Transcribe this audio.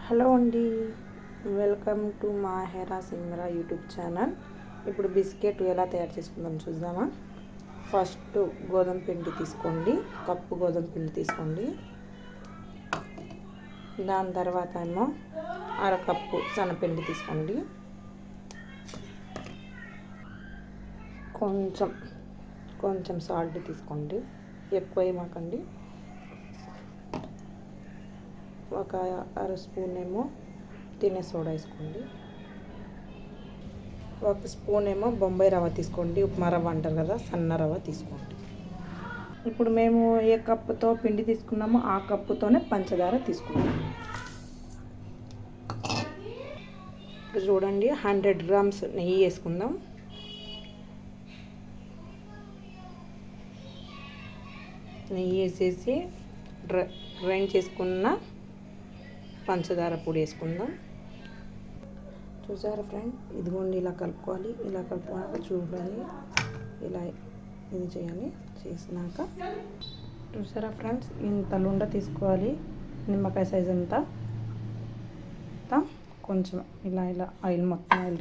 Hello అండి, welcome to మాహెరా సింగరా YouTube channel. ఇప్పుడు biscuit ఎలా తయారు చేసుకుందాం చూద్దామా. ఫస్ట్ గోధుమ పిండి తీసుకోండి, కప్పు గోధుమ పిండి తీసుకోండి. దాని తర్వాత ఏమో అరకప్పు శనగపిండి తీసుకోండి. కొంచెం సాల్ట్ తీసుకోండి, ఎక్కువ వేయమాకండి. ఒక అర స్పూన్ ఏమో తినే సోడా వేసుకోండి. ఒక స్పూన్ ఏమో బొంబాయి రవ్వ తీసుకోండి, ఉప్మా రవ్వ అంటారు కదా, సన్న రవ్వ తీసుకోండి. ఇప్పుడు మేము ఏ కప్పుతో పిండి తీసుకున్నామో ఆ కప్పుతోనే పంచదార తీసుకున్నాము. ఇప్పుడు చూడండి, 100 గ్రామ్స్ నెయ్యి వేసుకుందాం. నెయ్యి వేసేసి గ్రైండ్ చేసుకున్న పంచదార పొడి వేసుకుందాం. చూసారా ఫ్రెండ్, ఇదిగోండి ఇలా కలుపుకోవాలి. ఇలా కలుపుకోవాలి, చూడాలి, ఇలా ఇది చేయాలి. చేసినాక చూసారా ఫ్రెండ్స్, ఇంత లుండ తీసుకోవాలి, నిమ్మకాయ సైజ్ అంతా. కొంచెం ఇలా ఆయిల్ మొత్తం ఆయిల్